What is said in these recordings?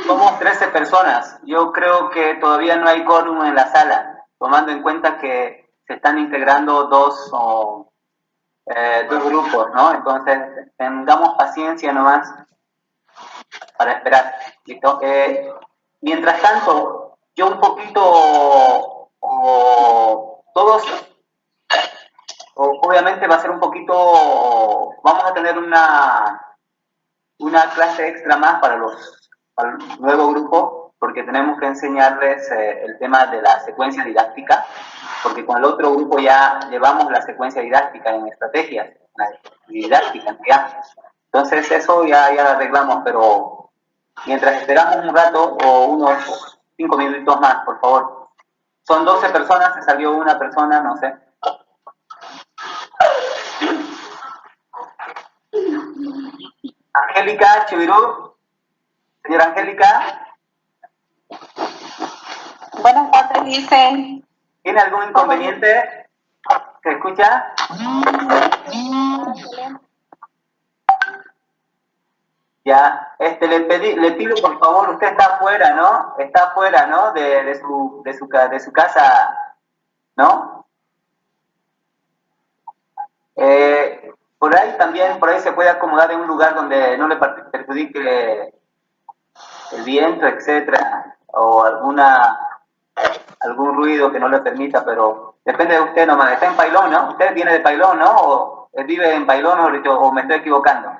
Somos 13 personas. Yo creo que todavía no hay quórum en la sala, tomando en cuenta que se están integrando dos grupos, ¿no? Entonces, tengamos paciencia nomás para esperar. ¿Listo? Mientras tanto, yo un poquito, todos, obviamente va a ser un poquito, vamos a tener una clase extra más para el nuevo grupo, porque tenemos que enseñarles el tema de la secuencia didáctica, porque con el otro grupo ya llevamos la secuencia didáctica en estrategias, la didáctica ya. Entonces eso ya lo arreglamos, pero mientras esperamos un rato o unos 5 minutos más, por favor. Son 12 personas, se salió una persona, no sé. Angélica Chivirú, señora Angélica. Buenas tardes, dice. ¿Tiene algún inconveniente? ¿Se escucha? Ya, le pido por favor, usted está afuera, ¿no? Está afuera, ¿no? De su casa, ¿no? Por ahí también, por ahí se puede acomodar en un lugar donde no le perjudique el viento, etcétera, o algún ruido que no le permita, pero depende de usted nomás. Está en Pailón, ¿no? Usted viene de Pailón, ¿no? ¿O vive en Pailón o me estoy equivocando?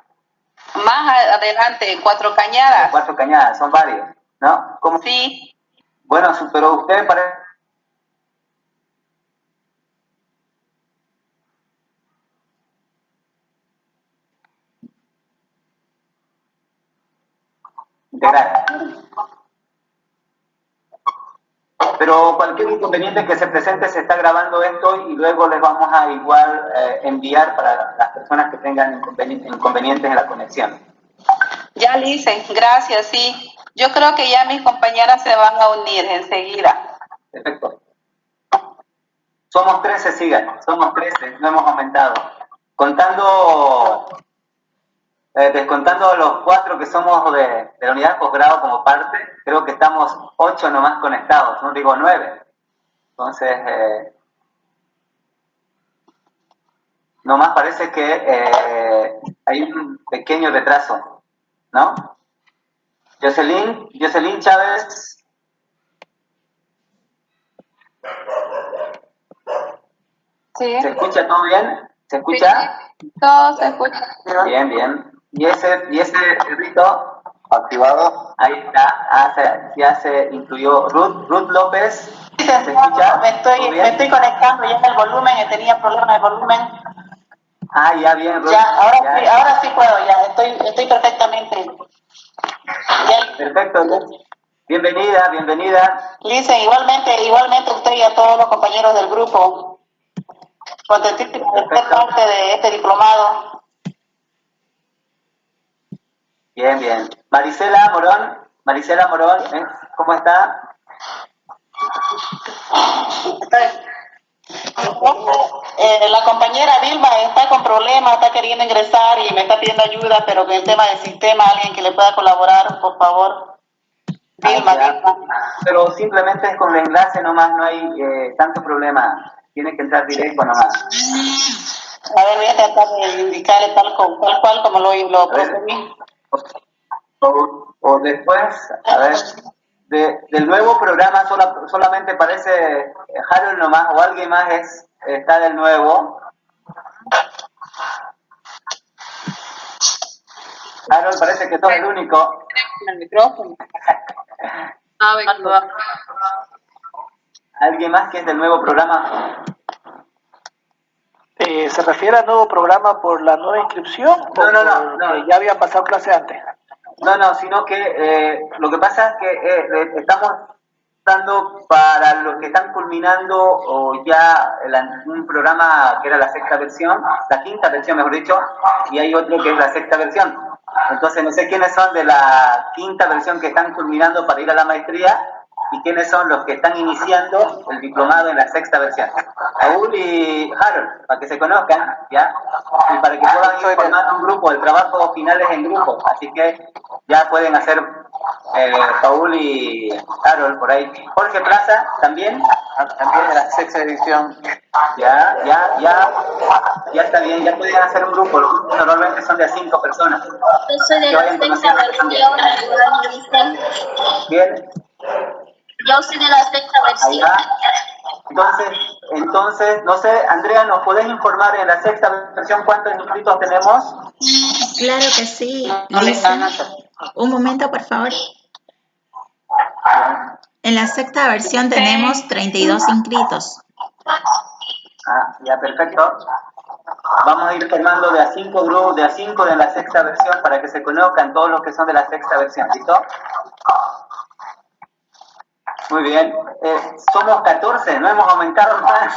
Más adelante, Cuatro Cañadas. Cuatro Cañadas, son varios, ¿no? ¿Cómo? Sí. Bueno, pero usted parece... integrar. Pero cualquier inconveniente que se presente, se está grabando esto y luego les vamos a igual enviar para las personas que tengan inconvenientes en la conexión. Ya, Lice, gracias, sí. Yo creo que ya mis compañeras se van a unir enseguida. Perfecto. Somos 13, sigan, somos 13, no hemos aumentado. Descontando a los 4 que somos de la unidad de posgrado como parte, creo que estamos 8 nomás conectados, no digo 9. Entonces, nomás parece que hay un pequeño retraso, ¿no? Jocelyn Chávez. Sí. ¿Se escucha todo bien? ¿Se escucha? Sí, todo se escucha. Bien, bien. ¿Y ese rito activado? Ahí está, ya se incluyó Ruth López. ¿Se escucha? Me estoy conectando ya en el volumen, tenía problemas de volumen. Ah, ya bien, Ruth. Ya, ahora sí puedo, ya, estoy perfectamente. Ya. Perfecto, bienvenida. Lice, igualmente usted y a todos los compañeros del grupo. Contentísimo de ser parte de este diplomado. Bien. Marisela Morón, ¿cómo está? La compañera Vilma está con problemas, está queriendo ingresar y me está pidiendo ayuda, pero con el tema del sistema, alguien que le pueda colaborar, por favor. Vilma. Pero simplemente es con el enlace nomás, no hay tanto problema. Tiene que entrar directo nomás. A ver, voy a tratar de indicarle tal cual como lo propuse. O después, a ver, del nuevo programa solamente aparece Harold nomás o alguien más está del nuevo. Harold parece que sos el único. El micrófono. ¿Alguien más que es del nuevo programa? ¿Se refiere al nuevo programa por la nueva inscripción? No. Que ya habían pasado clase antes. No, sino que lo que pasa es que estamos dando para los que están culminando o ya un programa que era la sexta versión, la quinta versión mejor dicho, y hay otro que es la sexta versión. Entonces no sé quiénes son de la quinta versión que están culminando para ir a la maestría y quiénes son los que están iniciando el diplomado en la sexta versión. Raúl y Harold, para que se conozcan, ¿ya? Y para que puedan ir formando un grupo, el trabajo final es en grupo, así que ya pueden hacer Paul y Carol por ahí. Jorge Plaza también. También de la sexta edición. Ya está bien, ya podrían hacer un grupo. Los grupos normalmente son de a 5 personas. Yo soy de Que la vayan sexta conociendo también. versión, Bien, Yo soy de la sexta versión. allá. Entonces, no sé, Andrea, ¿nos podés informar en la sexta versión cuántos inscritos tenemos? Claro que sí, No le Lisa. están haciendo. Un momento, por favor. En la sexta versión tenemos 32 inscritos. Ya, perfecto. Vamos a ir formando de a 5 grupos, de a 5 de la sexta versión para que se conozcan todos los que son de la sexta versión, ¿listo? Muy bien. Somos 14, no hemos aumentado más.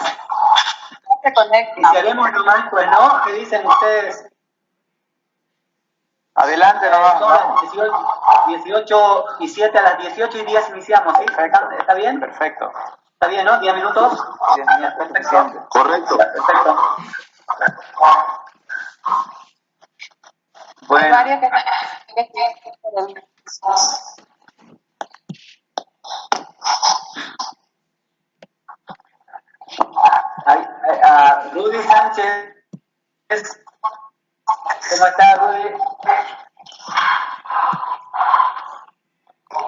Se conecta. Y si haremos nomás, pues no, ¿qué dicen ustedes? Adelante nomás. Son las 18 y 7, a las 18 y 10 iniciamos, ¿sí? ¿Está bien? Perfecto. ¿Está bien, no? 10 minutos. 10 minutos. Perfecto. Correcto. Perfecto. Hay Bueno, varios que Rudy Sánchez. ¿Cómo está, Rudy?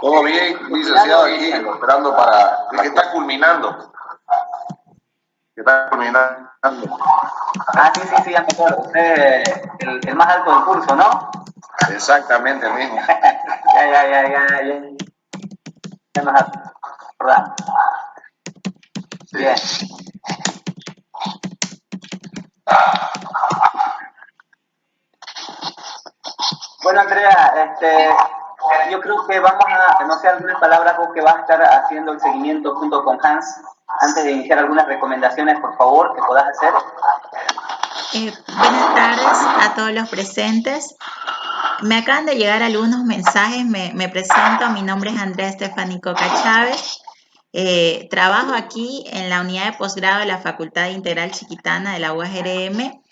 Todo bien, licenciado, aquí esperando para el que está culminando. Que está culminando. Sí, ya me acuerdo. Usted el más alto del curso, ¿no? Exactamente el mismo. Ya nos acordamos. Bien. Bueno, Andrea, yo creo que vamos a, no sé, algunas palabras vos que vas a estar haciendo el seguimiento junto con Hans, antes de iniciar algunas recomendaciones, por favor, que puedas hacer. Buenas tardes a todos los presentes. Me acaban de llegar algunos mensajes, me presento, mi nombre es Andrea Estefani Coca Chávez. Trabajo aquí en la unidad de posgrado de la Facultad Integral Chiquitana de la UASRM.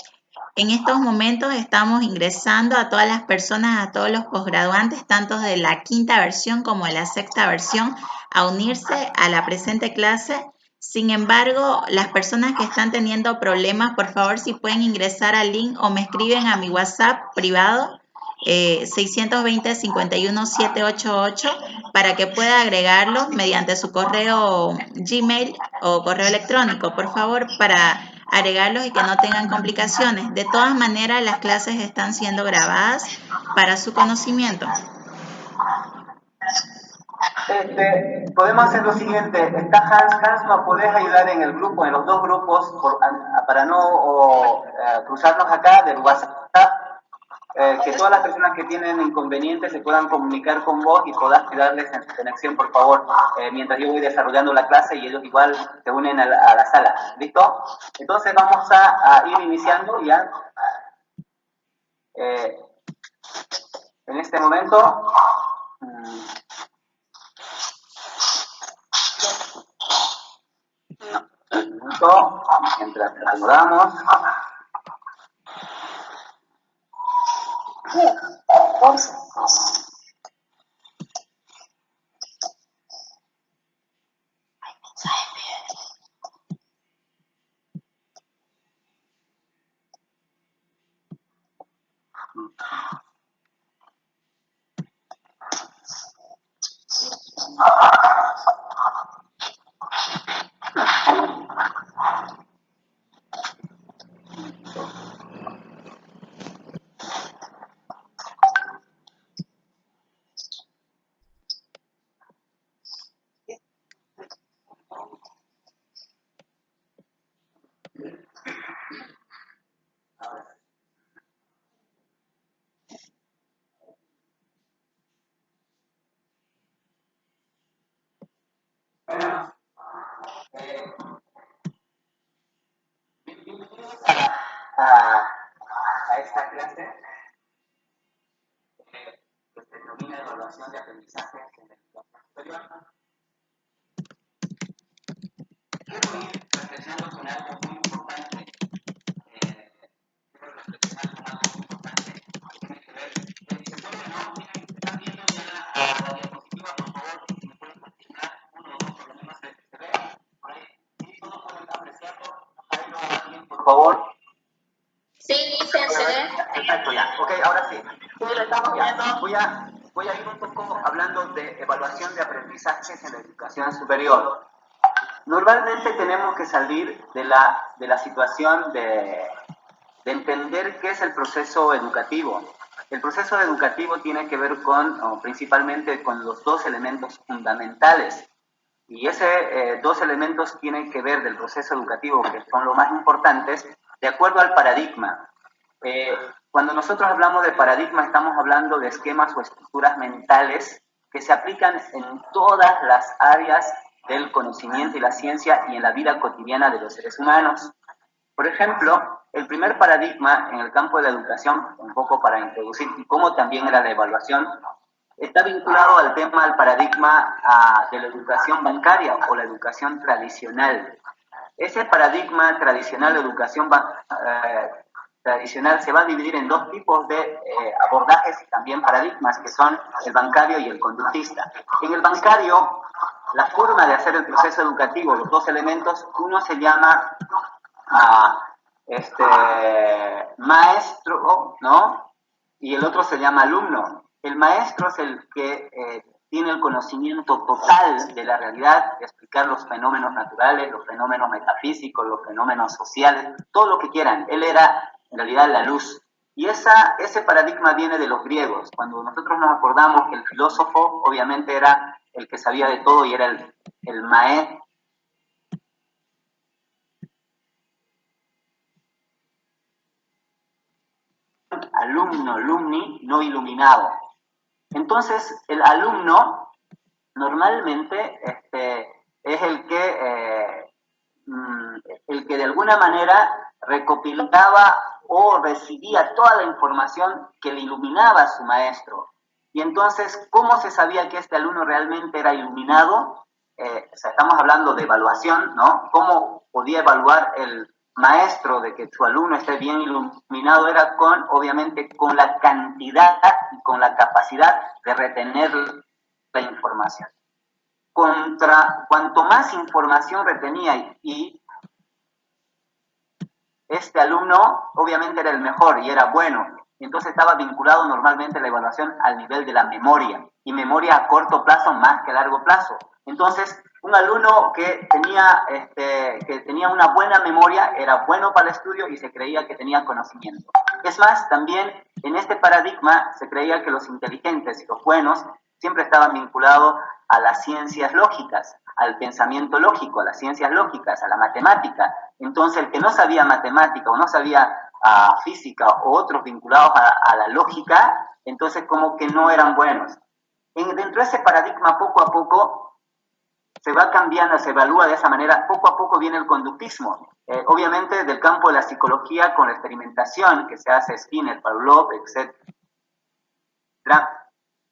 En estos momentos estamos ingresando a todas las personas, a todos los posgraduantes, tanto de la quinta versión como de la sexta versión, a unirse a la presente clase. Sin embargo, las personas que están teniendo problemas, por favor, si pueden ingresar al link o me escriben a mi WhatsApp privado, 620-51-788, para que pueda agregarlo mediante su correo Gmail o correo electrónico, por favor, para agregarlos y que no tengan complicaciones. De todas maneras, las clases están siendo grabadas para su conocimiento. Podemos hacer lo siguiente, está Hans, ¿nos podés ayudar en el grupo, en los dos grupos, para no cruzarnos acá del WhatsApp? Que todas las personas que tienen inconvenientes se puedan comunicar con vos y podás darles en conexión, por favor, mientras yo voy desarrollando la clase y ellos igual se unen a la sala. ¿Listo? Entonces vamos a ir iniciando ya. En este momento... mientras acomodamos. A esta clase que se denomina evaluación de aprendizaje en el superior. Quiero ir reflexionando con algo muy importante. Que tiene que ver, se puede, ¿no? Están viendo ya la diapositiva. favor. Sí, licenciado. Perfecto, ya. Ok, ahora sí. Le estamos viendo. Voy a ir un poco hablando de evaluación de aprendizajes en la educación superior. Normalmente tenemos que salir de la situación de entender qué es el proceso educativo. El proceso educativo tiene que ver principalmente con los dos elementos fundamentales. Y esos dos elementos tienen que ver del proceso educativo, que son los más importantes, de acuerdo al paradigma. Cuando nosotros hablamos de paradigma, estamos hablando de esquemas o estructuras mentales que se aplican en todas las áreas del conocimiento y la ciencia y en la vida cotidiana de los seres humanos. Por ejemplo, el primer paradigma en el campo de la educación, un poco para introducir cómo también era la evaluación, está vinculado al tema del paradigma de la educación bancaria o la educación tradicional. Ese paradigma tradicional de educación tradicional se va a dividir en dos tipos de abordajes y también paradigmas, que son el bancario y el conductista. En el bancario, la forma de hacer el proceso educativo, los dos elementos, uno se llama maestro, ¿no? Y el otro se llama alumno. El maestro es el que tiene el conocimiento total de la realidad, de explicar los fenómenos naturales, los fenómenos metafísicos, los fenómenos sociales, todo lo que quieran. Él era, en realidad, la luz. Y ese paradigma viene de los griegos. Cuando nosotros nos acordamos que el filósofo, obviamente, era el que sabía de todo y era el maestro. Alumno, alumni, no iluminado. Entonces, el alumno normalmente es el que de alguna manera recopilaba o recibía toda la información que le iluminaba a su maestro. Y entonces, ¿cómo se sabía que este alumno realmente era iluminado? O sea, estamos hablando de evaluación, ¿no? ¿Cómo podía evaluar el maestro de que su alumno esté bien iluminado? Era obviamente, con la cantidad y con la capacidad de retener la información. Cuanto más información retenía y este alumno obviamente era el mejor y era bueno, entonces estaba vinculado normalmente la evaluación al nivel de la memoria, y memoria a corto plazo más que a largo plazo. Entonces, un alumno que tenía una buena memoria era bueno para el estudio y se creía que tenía conocimiento. Es más, también en este paradigma se creía que los inteligentes y los buenos siempre estaban vinculados a las ciencias lógicas, al pensamiento lógico, a las ciencias lógicas, a la matemática. Entonces, el que no sabía matemática o no sabía física o otros vinculados a la lógica, entonces como que no eran buenos. Dentro de ese paradigma, poco a poco, se va cambiando, se evalúa de esa manera, poco a poco viene el conductismo. Obviamente del campo de la psicología con la experimentación que se hace Skinner, Pavlov, etc.,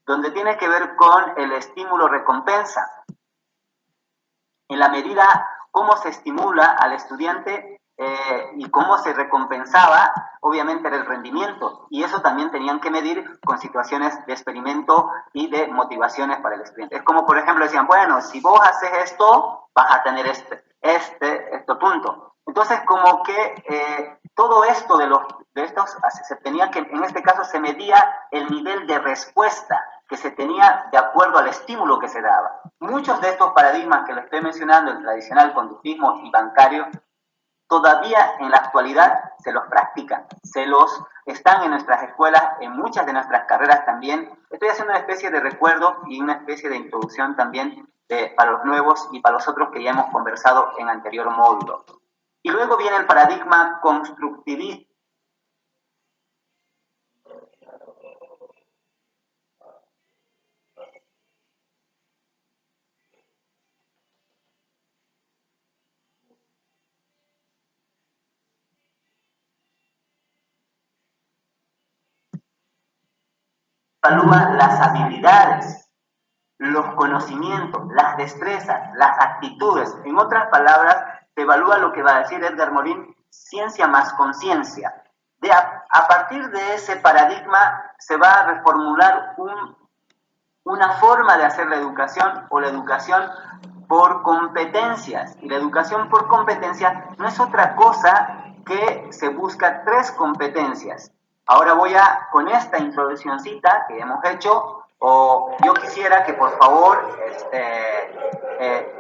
donde tiene que ver con el estímulo-recompensa. En la medida cómo se estimula al estudiante y cómo se recompensaba, obviamente era el rendimiento, y eso también tenían que medir con situaciones de experimento y de motivaciones para el estudiante. Es como, por ejemplo, decían, bueno, si vos haces esto, vas a tener este punto. Entonces, como que todo esto de estos, se tenía que, en este caso, se medía el nivel de respuesta que se tenía de acuerdo al estímulo que se daba. Muchos de estos paradigmas que les estoy mencionando, el tradicional, conductismo y bancario, todavía en la actualidad se los practican, están en nuestras escuelas, en muchas de nuestras carreras también. Estoy haciendo una especie de recuerdo y una especie de introducción también para los nuevos y para los otros que ya hemos conversado en anterior módulo. Y luego viene el paradigma constructivista. Evalúa las habilidades, los conocimientos, las destrezas, las actitudes. En otras palabras, se evalúa lo que va a decir Edgar Morin, ciencia más conciencia. A partir de ese paradigma se va a reformular una forma de hacer la educación, o la educación por competencias. Y la educación por competencia no es otra cosa que se busca 3 competencias. Ahora con esta introduccióncita que hemos hecho, yo quisiera que por favor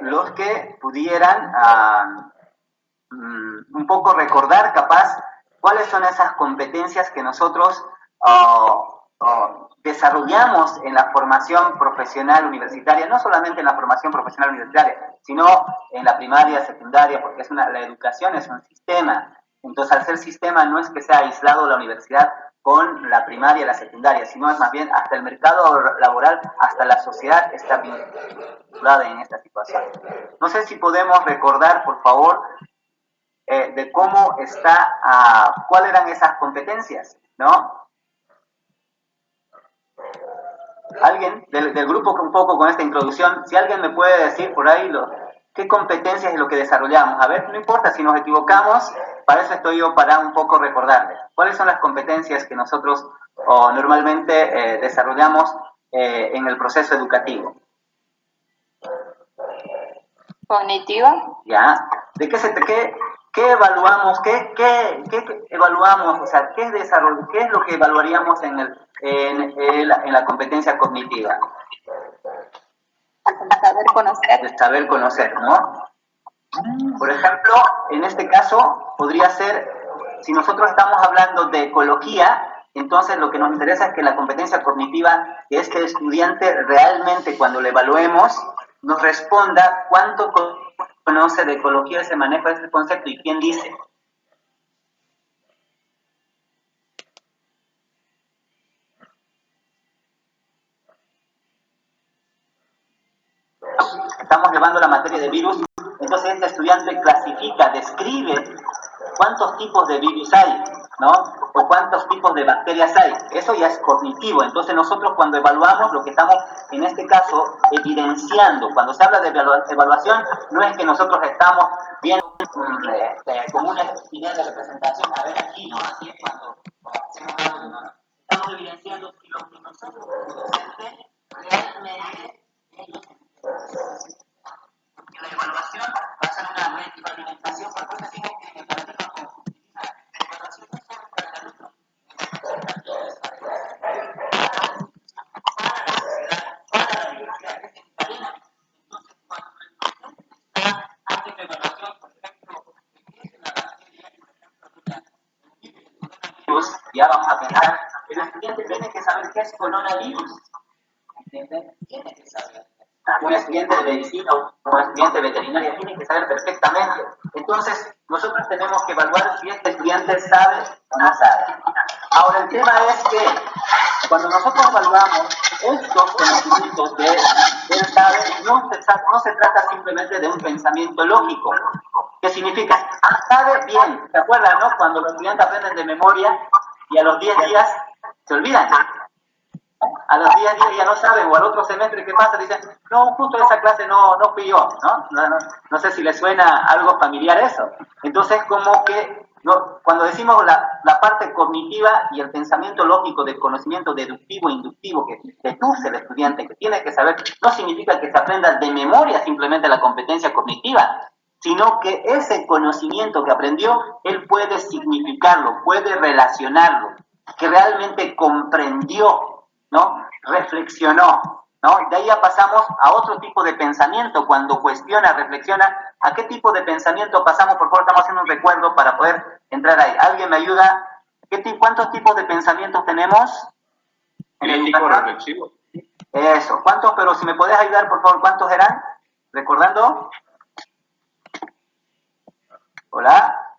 los que pudieran un poco recordar capaz cuáles son esas competencias que nosotros desarrollamos en la formación profesional universitaria, no solamente en la formación profesional universitaria, sino en la primaria, secundaria, porque la educación es un sistema. Entonces, al ser sistema, no es que sea aislado la universidad con la primaria y la secundaria, sino es más bien hasta el mercado laboral, hasta la sociedad está vinculada en esta situación. No sé si podemos recordar, por favor, de cómo cuáles eran esas competencias, ¿no? Alguien del grupo un poco con esta introducción, si alguien me puede decir por ahí qué competencias es lo que desarrollamos. A ver, no importa si nos equivocamos, para eso estoy yo, para un poco recordarles. ¿Cuáles son las competencias que nosotros normalmente desarrollamos en el proceso educativo? Cognitiva. ¿Ya? ¿De qué evaluamos? ¿Qué evaluamos? O sea, ¿qué es lo que evaluaríamos en la competencia cognitiva? Saber conocer. De saber conocer, ¿no? Por ejemplo, en este caso podría ser, si nosotros estamos hablando de ecología, entonces lo que nos interesa es que la competencia cognitiva, que este estudiante realmente cuando le evaluemos, nos responda cuánto conoce de ecología, ese manejo de este concepto y quién dice. Estamos llevando la materia de virus, entonces este estudiante clasifica, describe cuántos tipos de virus hay, ¿no? O cuántos tipos de bacterias hay. Eso ya es cognitivo. Entonces nosotros cuando evaluamos lo que estamos, en este caso, evidenciando. Cuando se habla de evaluación, no es que nosotros estamos viendo como una actividad de representación. A ver aquí, ¿no? Así es cuando hacemos algo, ¿no? Estamos evidenciando si lo que nosotros como docentes realmente porque la evaluación va a ser una retroalimentación, por eso decimos que el paradigma como la evaluación no es solo para el alumno, para la sociedad, para la universidad, es en cadena. Entonces, cuando el docente está haciendo evaluación, por ejemplo, de qué es una bacteria, por ejemplo, coronavirus, ya vamos a pensar, el estudiante tiene que saber qué es coronavirus. ¿Entienden? Tiene que saber. Un estudiante de medicina o un estudiante de veterinaria tiene que saber perfectamente. Entonces, nosotros tenemos que evaluar si este estudiante sabe o no sabe. Ahora, el tema es que cuando nosotros evaluamos estos conocimientos de él sabe, no se trata simplemente de un pensamiento lógico. ¿Qué significa? Sabe bien. ¿Se acuerdan, no? Cuando los estudiantes aprenden de memoria y a los 10 días se olvidan. A los 10 días ya no saben, o al otro semestre que pasa dicen, no, justo esa clase no fui yo, ¿no? No sé si les suena algo familiar eso. Entonces, como que cuando decimos la parte cognitiva y el pensamiento lógico del conocimiento deductivo e inductivo que deduce el estudiante, que tiene que saber, no significa que se aprenda de memoria simplemente la competencia cognitiva, sino que ese conocimiento que aprendió, él puede significarlo, puede relacionarlo, que realmente comprendió, ¿no? Reflexionó, ¿no? De ahí ya pasamos a otro tipo de pensamiento, cuando cuestiona, reflexiona, ¿a qué tipo de pensamiento pasamos? Por favor, estamos haciendo un recuerdo para poder entrar ahí. ¿Alguien me ayuda? ¿Cuántos tipos de pensamientos tenemos? Crítico, reflexivo. Eso, ¿cuántos? Pero si me podés ayudar, por favor, ¿cuántos eran? ¿Recordando? ¿Hola?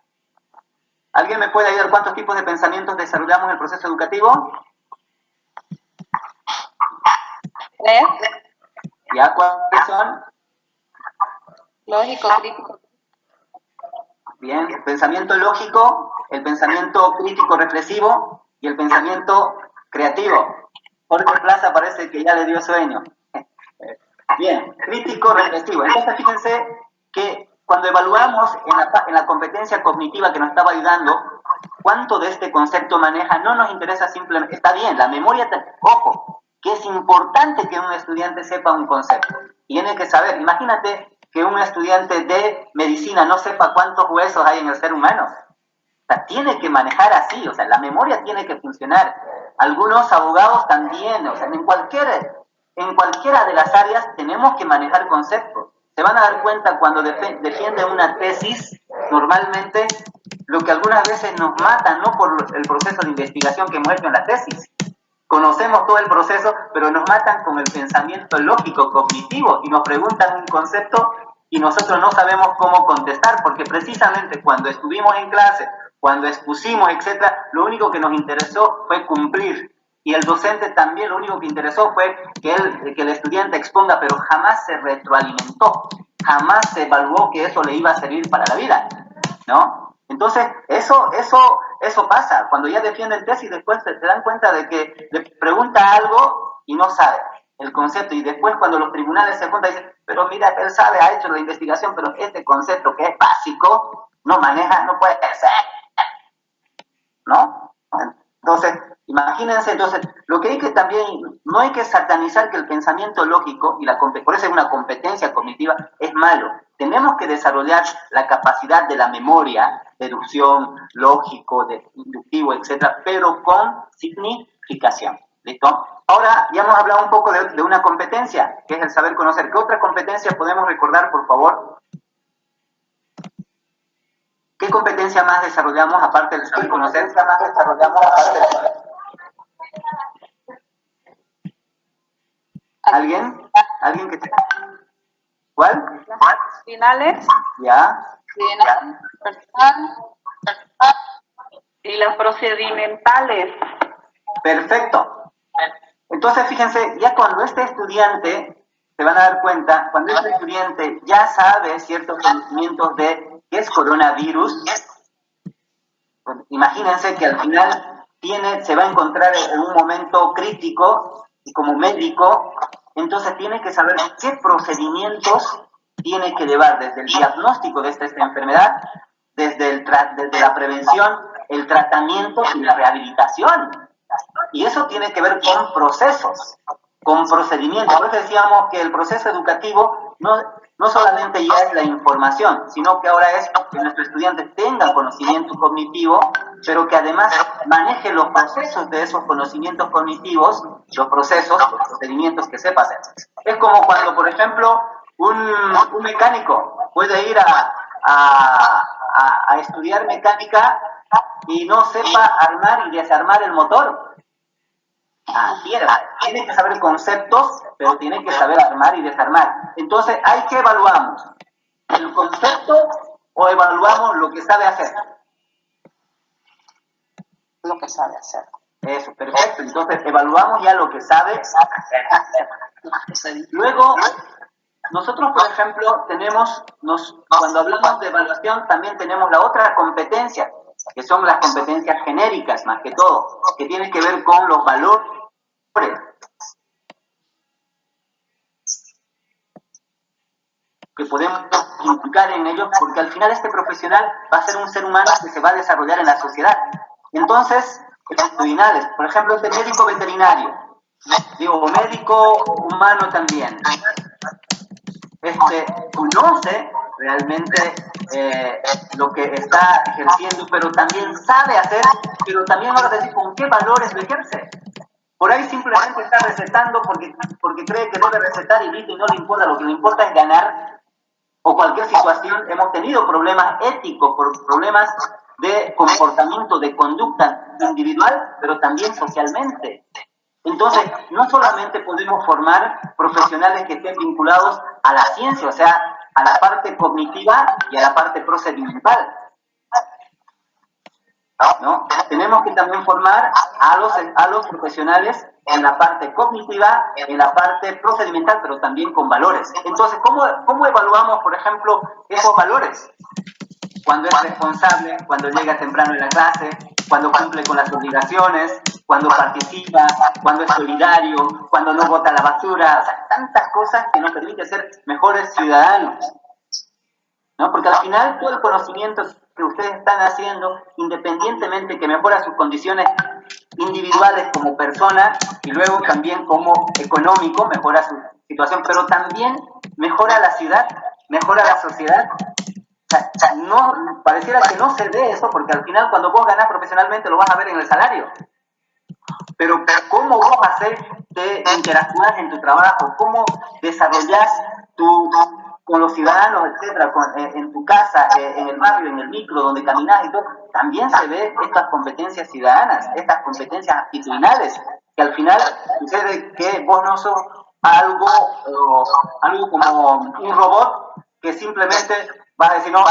¿Alguien me puede ayudar? ¿Cuántos tipos de pensamientos desarrollamos en el proceso educativo? 3. ¿Ya cuáles son? Lógico, crítico. Bien, el pensamiento lógico, el pensamiento crítico reflexivo y el pensamiento creativo. Jorge Plaza parece que ya le dio sueño. Bien, crítico reflexivo. Entonces fíjense que cuando evaluamos en la competencia cognitiva que nos estaba ayudando, cuánto de este concepto maneja, no nos interesa simplemente, está bien, la memoria, ojo, que es importante que un estudiante sepa un concepto. Tiene que saber, imagínate que un estudiante de medicina no sepa cuántos huesos hay en el ser humano. O sea, tiene que manejar así, o sea, la memoria tiene que funcionar. Algunos abogados también, o sea, en cualquiera de las áreas tenemos que manejar conceptos. Se van a dar cuenta cuando defienden una tesis, normalmente lo que algunas veces nos mata, no por el proceso de investigación que hemos hecho en la tesis. Conocemos todo el proceso, pero nos matan con el pensamiento lógico, cognitivo, y nos preguntan un concepto y nosotros no sabemos cómo contestar, porque precisamente cuando estuvimos en clase, cuando expusimos, etcétera, lo único que nos interesó fue cumplir. Y el docente también lo único que interesó fue que el estudiante exponga, pero jamás se retroalimentó, jamás se evaluó que eso le iba a servir para la vida, ¿no? Entonces, eso pasa. Cuando ya defienden tesis, después te dan cuenta de que le pregunta algo y no sabe el concepto. Y después cuando los tribunales se juntan, dicen, pero mira, él sabe, ha hecho la investigación, pero este concepto que es básico, no maneja, no puede ser, ¿no? Entonces, imagínense, lo que hay que también, no hay que satanizar que el pensamiento lógico, por eso es una competencia cognitiva, es malo. Tenemos que desarrollar la capacidad de la memoria, deducción, lógico, inductivo, etcétera, pero con significación. ¿Listo? Ahora ya hemos hablado un poco de una competencia, que es el saber conocer. ¿Qué otra competencia podemos recordar, por favor? ¿Qué competencia más desarrollamos aparte del saber conocer? ¿Alguien? ¿Alguien que tenga? ¿Cuál? Las finales, Ya. y las procedimentales. Perfecto. Entonces, fíjense, ya cuando este estudiante, se van a dar cuenta, cuando este estudiante ya sabe ciertos conocimientos de qué es coronavirus, pues, imagínense que al final se va a encontrar en un momento crítico y como médico, entonces tiene que saber qué procedimientos tiene que llevar desde el diagnóstico de esta enfermedad, desde la prevención, el tratamiento y la rehabilitación. Y eso tiene que ver con procesos, con procedimientos. Por eso decíamos que el proceso educativo no solamente ya es la información, sino que ahora es que nuestro estudiante tenga conocimiento cognitivo, pero que además maneje los procesos de esos conocimientos cognitivos, los procedimientos que sepa hacer. Es como cuando, por ejemplo, un mecánico puede ir a estudiar mecánica y no sepa armar y desarmar el motor. Tiene que saber conceptos, pero tiene que saber armar y desarmar. Entonces, ¿qué evaluamos? ¿El concepto o evaluamos lo que sabe hacer? Lo que sabe hacer. Eso, perfecto. Entonces, evaluamos ya lo que sabe hacer. Luego, nosotros, por ejemplo, cuando hablamos de evaluación, también tenemos la otra competencia, que son las competencias genéricas, más que todo, que tienen que ver con los valores que podemos implicar en ellos, porque al final este profesional va a ser un ser humano que se va a desarrollar en la sociedad. Entonces, longitudinales, por ejemplo, este médico veterinario, médico humano también, conoce realmente lo que está ejerciendo, pero también sabe hacer, pero también ahora decir con qué valores lo ejerce. Por ahí simplemente está recetando porque cree que debe recetar y listo, y no le importa, lo que le importa es ganar, o cualquier situación. Hemos tenido problemas éticos, problemas de comportamiento, de conducta individual, pero también socialmente. Entonces, no solamente podemos formar profesionales que estén vinculados a la ciencia, o sea, a la parte cognitiva y a la parte procedimental, ¿no? Tenemos que también formar a los profesionales en la parte cognitiva, en la parte procedimental, pero también con valores. Entonces, ¿cómo evaluamos, por ejemplo, esos valores? Cuando es responsable, cuando llega temprano en la clase, cuando cumple con las obligaciones, cuando participa, cuando es solidario, cuando no bota la basura, o sea, tantas cosas que nos permiten ser mejores ciudadanos, ¿no? Porque al final todo el conocimiento que ustedes están haciendo, independientemente que mejora sus condiciones individuales como persona y luego también como económico, mejora su situación, pero también mejora la ciudad, mejora la sociedad. no, pareciera que no se ve eso, porque al final cuando vos ganás profesionalmente lo vas a ver en el salario. Pero ¿cómo vos haces que interactúas en tu trabajo? ¿Cómo desarrollás con los ciudadanos, etcétera, en tu casa, en el barrio, en el micro, donde caminas y todo? También se ve estas competencias ciudadanas, estas competencias actitudinales, que al final sucede que vos no sos algo como un robot que simplemente vas a decir, no,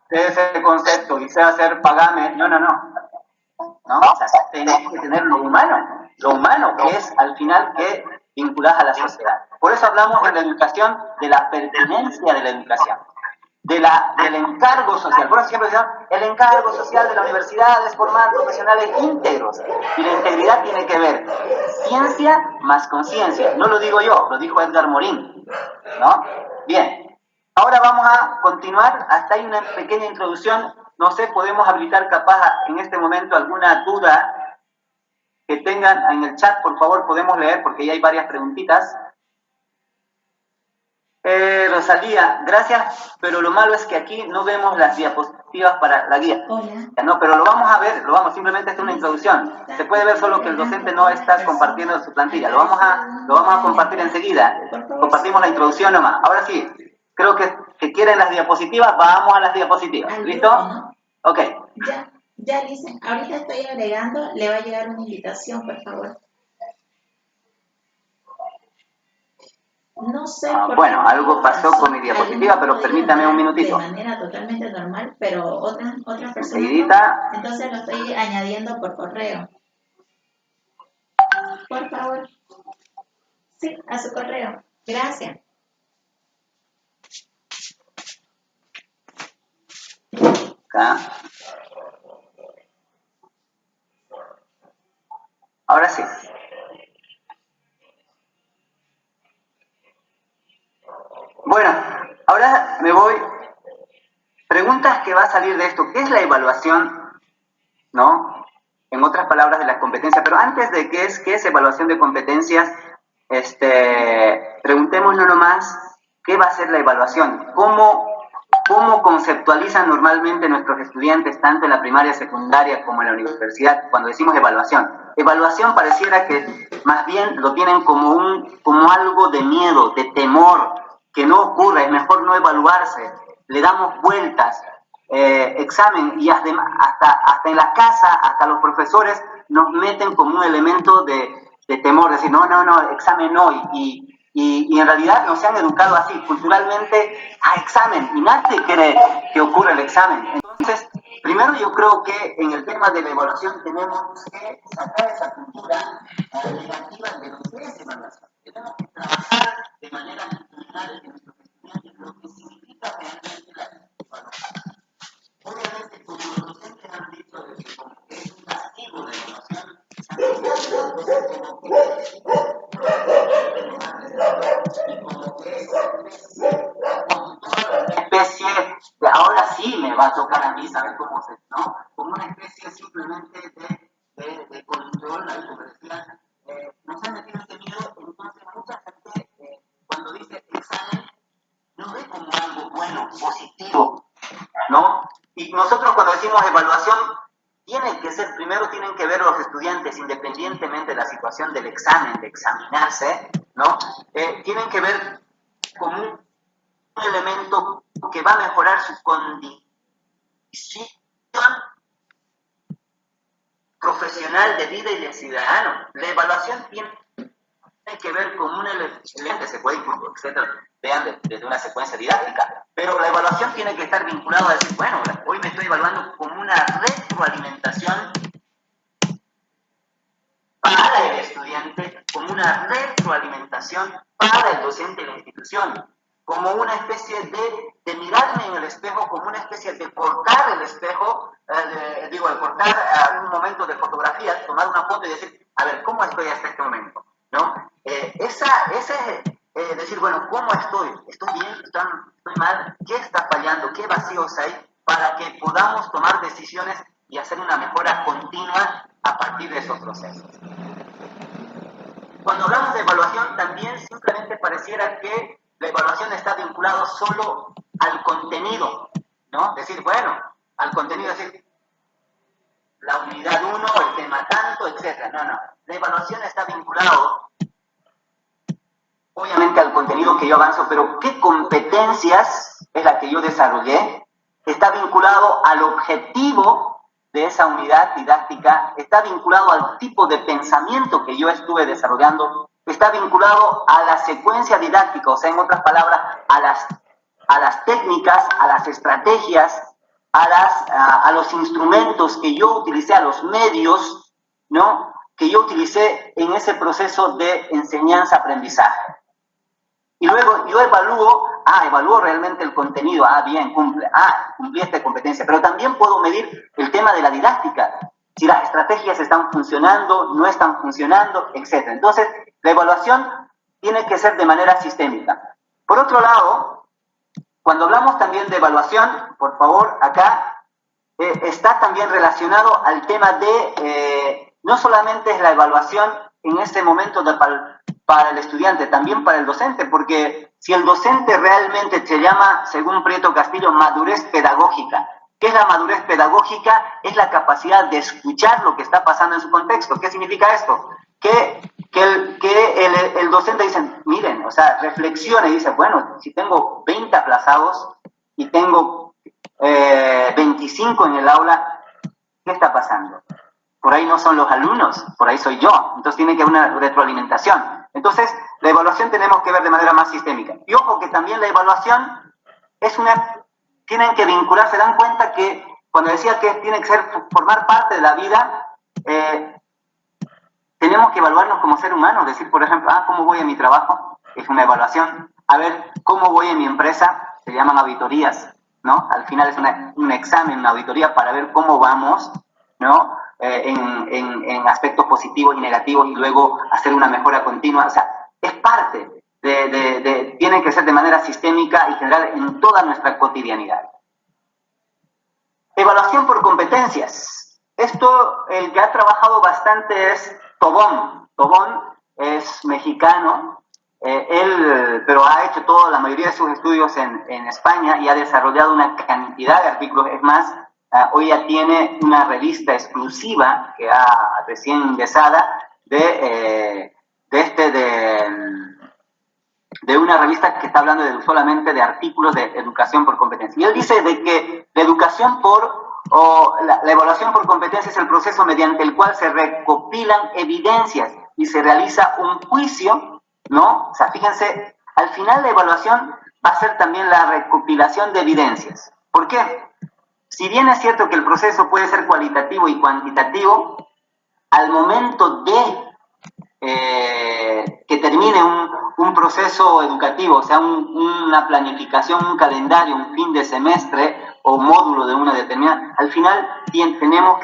sé ese concepto y sé hacer pagame. No. ¿No? O sea, tenés que tener lo humano que es al final que vinculás a la sociedad. Por eso hablamos en la educación de la pertinencia de la educación, del encargo social. Por eso siempre decimos, el encargo social de la universidad es formar profesionales íntegros. Y la integridad tiene que ver ciencia más conciencia. No lo digo yo, lo dijo Edgar Morin, ¿no? Bien. Ahora vamos a continuar, hasta ahí una pequeña introducción. No sé, podemos habilitar capaz en este momento alguna duda que tengan en el chat, por favor, podemos leer porque ya hay varias preguntitas. Rosalía, gracias, pero lo malo es que aquí no vemos las diapositivas para la guía. Hola. No, pero lo vamos a ver, simplemente es una introducción. Se puede ver solo que el docente no está compartiendo su plantilla. Lo vamos a compartir enseguida. Compartimos la introducción nomás. Ahora sí, creo que quieren las diapositivas, vamos a las diapositivas. ¿Listo? Ok. Ya dicen, ahorita estoy agregando, le va a llegar una invitación, por favor. No sé bueno, algo pasó con mi diapositiva, pero permítame un minutito. De manera totalmente normal, pero otras personas Enseguidita. no. Entonces lo estoy añadiendo por correo. Por favor. Sí, a su correo. Gracias. Acá. Ahora sí. Bueno, ahora me voy. Preguntas que va a salir de esto. ¿Qué es la evaluación? ¿No? En otras palabras, de las competencias. Pero antes de qué es evaluación de competencias, preguntémonos nomás qué va a ser la evaluación. ¿Cómo conceptualizan normalmente nuestros estudiantes, tanto en la primaria, secundaria, como en la universidad, cuando decimos evaluación? Evaluación pareciera que más bien lo tienen como algo de miedo, de temor, que no ocurre, es mejor no evaluarse, le damos vueltas, examen, y hasta en la casa, hasta los profesores nos meten como un elemento de temor, decir, no, examen no, y en realidad nos han educado así, culturalmente, a examen, y nadie quiere que ocurra el examen. Entonces, primero yo creo que en el tema de la evaluación tenemos que sacar esa cultura negativa de lo que es evaluación. Tenemos que trabajar de manera natural en nuestros estudiantes lo que significa realmente la evaluación. Obviamente, como los docentes han dicho de que como que es un castigo de evaluación, como que especie de ahora sí me va a tocar a mí saber cómo se, ¿no? Como una especie simplemente de control, como decía, nos han metido este miedo. Entonces mucha gente cuando dice examen lo ve como algo bueno, positivo, ¿no? Y nosotros cuando decimos evaluación, primero tienen que ver los estudiantes, independientemente de la situación del examen, de examinarse, ¿no? Tienen que ver como un elemento que va a mejorar su condición profesional de vida y de ciudadano. La evaluación tiene que ver con un elemento que se puede incluir, etcétera, vean desde una secuencia didáctica, pero la evaluación tiene que estar vinculada a decir, bueno, hoy me estoy evaluando como una retroalimentación para el estudiante, como una retroalimentación para el docente de la institución, como una especie de mirarme en el espejo, como una especie de portar el espejo, de portar un momento de fotografía, tomar una foto y decir, a ver, ¿cómo estoy hasta este momento? ¿No? Decir, bueno, ¿cómo estoy? ¿Estoy bien? ¿Estoy mal? ¿Qué está fallando? ¿Qué vacíos hay? Para que podamos tomar decisiones y hacer una mejora continua a partir de esos procesos. Cuando hablamos de evaluación, también simplemente pareciera que la evaluación está vinculada solo al contenido, ¿no? Decir, bueno, al contenido, decir, la unidad 1, el tema tanto, etc. No, no. La evaluación está vinculado, obviamente, al contenido que yo avanzo, pero ¿qué competencias es la que yo desarrollé? Está vinculado al objetivo de esa unidad didáctica, está vinculado al tipo de pensamiento que yo estuve desarrollando, está vinculado a la secuencia didáctica, o sea, en otras palabras, a las técnicas, a las estrategias, a los instrumentos que yo utilicé, a los medios, ¿no?, que yo utilicé en ese proceso de enseñanza-aprendizaje. Y luego yo evalúo realmente el contenido, bien, cumplí esta competencia, pero también puedo medir el tema de la didáctica, si las estrategias están funcionando, no están funcionando, etc. Entonces, la evaluación tiene que ser de manera sistémica. Por otro lado, cuando hablamos también de evaluación, por favor, acá está también relacionado al tema de, no solamente es la evaluación en este momento para el estudiante, también para el docente, porque si el docente realmente se llama, según Prieto Castillo, madurez pedagógica. ¿Qué es la madurez pedagógica? Es la capacidad de escuchar lo que está pasando en su contexto. ¿Qué significa esto? Que el docente dice, miren, o sea, reflexiona y dice, bueno, si tengo 20 aplazados y tengo 25 en el aula, ¿qué está pasando? Por ahí no son los alumnos, por ahí soy yo. Entonces tiene que haber una retroalimentación. Entonces, la evaluación tenemos que ver de manera más sistémica. Y ojo que también la evaluación tienen que vincular, se dan cuenta que cuando decía que tiene que formar parte de la vida, tenemos que evaluarnos como ser humanos, decir, por ejemplo, ¿cómo voy en mi trabajo? Es una evaluación. A ver, ¿cómo voy en mi empresa? Se llaman auditorías, ¿no? Al final es un examen, una auditoría para ver cómo vamos, ¿no? En aspectos positivos y negativos y luego hacer una mejora continua. O sea, es parte tiene que ser de manera sistémica y general en toda nuestra cotidianidad. Evaluación por competencias. Esto, el que ha trabajado bastante es Tobón. Tobón es mexicano, pero ha hecho la mayoría de sus estudios en España y ha desarrollado una cantidad de artículos. Es más, hoy ya tiene una revista exclusiva que ha recién ingresada de una revista que está hablando solamente de artículos de educación por competencia. Y él dice de que la educación la evaluación por competencia es el proceso mediante el cual se recopilan evidencias y se realiza un juicio, ¿no? O sea, fíjense, al final la evaluación va a ser también la recopilación de evidencias. ¿Por qué? Si bien es cierto que el proceso puede ser cualitativo y cuantitativo, al momento de que termine un proceso educativo, o sea, una planificación, un calendario, un fin de semestre o módulo de una determinada, al final tenemos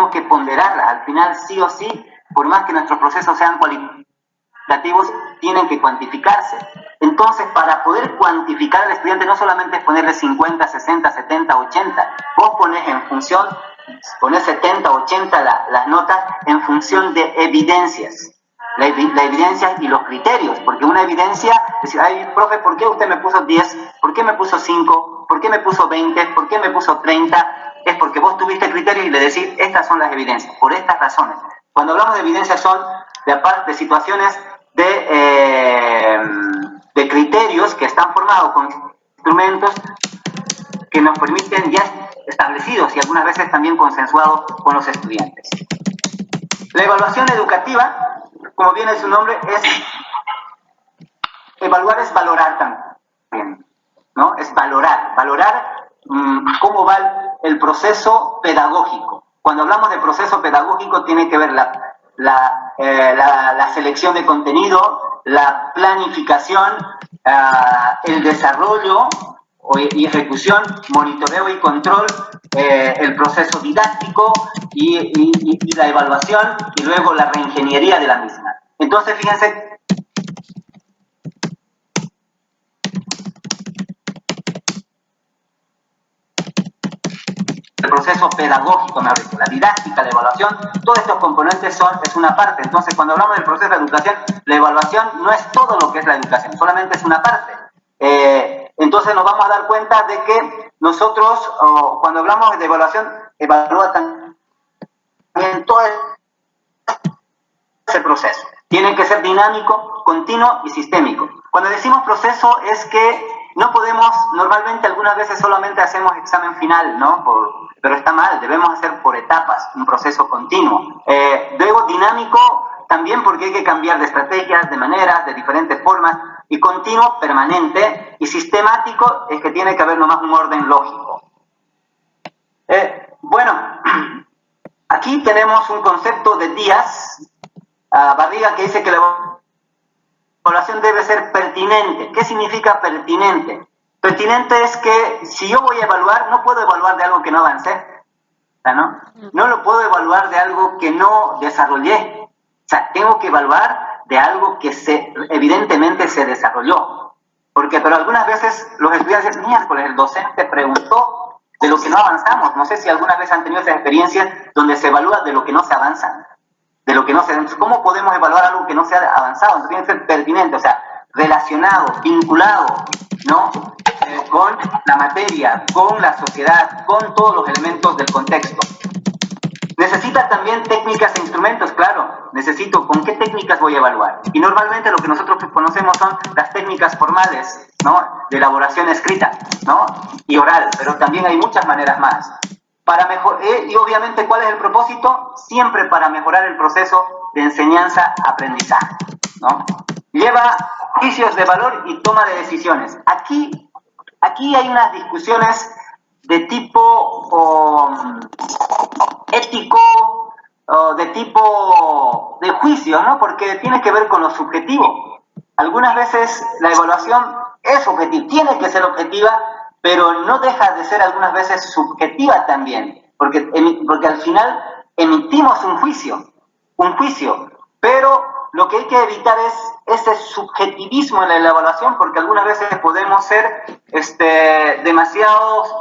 que ponderarla, al final sí o sí, por más que nuestros procesos sean cualitativos, tienen que cuantificarse. Entonces, para poder cuantificar al estudiante no solamente es ponerle 50, 60, 70, 80, vos pones 70, 80 las notas en función de evidencias. La evidencia y los criterios, porque una evidencia, decir, ay, profe, ¿por qué usted me puso 10? ¿Por qué me puso 5? ¿Por qué me puso 20? ¿Por qué me puso 30? Es porque vos tuviste criterios y le decís, estas son las evidencias, por estas razones. Cuando hablamos de evidencias son de situaciones de criterios que están formados con instrumentos que nos permiten ya establecidos y algunas veces también consensuados con los estudiantes. La evaluación educativa, como viene su nombre, evaluar es valorar también, ¿no? Es valorar cómo va el proceso pedagógico. Cuando hablamos de proceso pedagógico tiene que ver la selección de contenido, la planificación, el desarrollo y ejecución, monitoreo y control, el proceso didáctico y la evaluación y luego la reingeniería de la misma. Entonces, fíjense, el proceso pedagógico, la didáctica, la evaluación, todos estos componentes es una parte. Entonces, cuando hablamos del proceso de educación, la evaluación no es todo lo que es la educación, solamente es una parte. entonces nos vamos a dar cuenta de que nosotros, cuando hablamos de evaluación, evalúa también todo ese proceso. Tiene que ser dinámico, continuo y sistémico. Cuando decimos proceso es que no podemos, normalmente algunas veces solamente hacemos examen final, ¿no? Pero está mal, debemos hacer por etapas, un proceso continuo. Luego dinámico también porque hay que cambiar de estrategias, de maneras, de diferentes formas, y continuo, permanente, y sistemático es que tiene que haber nomás un orden lógico. Bueno, aquí tenemos un concepto de Díaz, Barriga, que dice que la evaluación debe ser pertinente. ¿Qué significa pertinente? Pertinente es que si yo voy a evaluar, no puedo evaluar de algo que no avancé, ¿no? No lo puedo evaluar de algo que no desarrollé. O sea, tengo que evaluar de algo que evidentemente se desarrolló. Pero algunas veces los estudiantes dicen, miércoles, el docente preguntó de lo que no avanzamos. No sé si alguna vez han tenido esa experiencia donde se evalúa de lo que no se avanza. De lo que no se... Entonces, ¿cómo podemos evaluar algo que no se ha avanzado? Entonces tiene que ser pertinente, o sea, relacionado, vinculado, ¿no? Con la materia, con la sociedad, con todos los elementos del contexto. Necesita también técnicas e instrumentos, claro. Necesito con qué técnicas voy a evaluar. Y normalmente lo que nosotros conocemos son las técnicas formales, ¿no? De elaboración escrita, ¿no? Y oral, pero también hay muchas maneras más. Y obviamente, ¿cuál es el propósito? Siempre para mejorar el proceso de enseñanza-aprendizaje, ¿no? Lleva juicios de valor y toma de decisiones. Aquí hay unas discusiones de tipo ético, de tipo de juicio, ¿no? Porque tiene que ver con lo subjetivo. Algunas veces la evaluación es objetiva, tiene que ser objetiva, pero no deja de ser algunas veces subjetiva también, porque al final emitimos un juicio, pero lo que hay que evitar es ese subjetivismo en la evaluación, porque algunas veces podemos ser demasiados,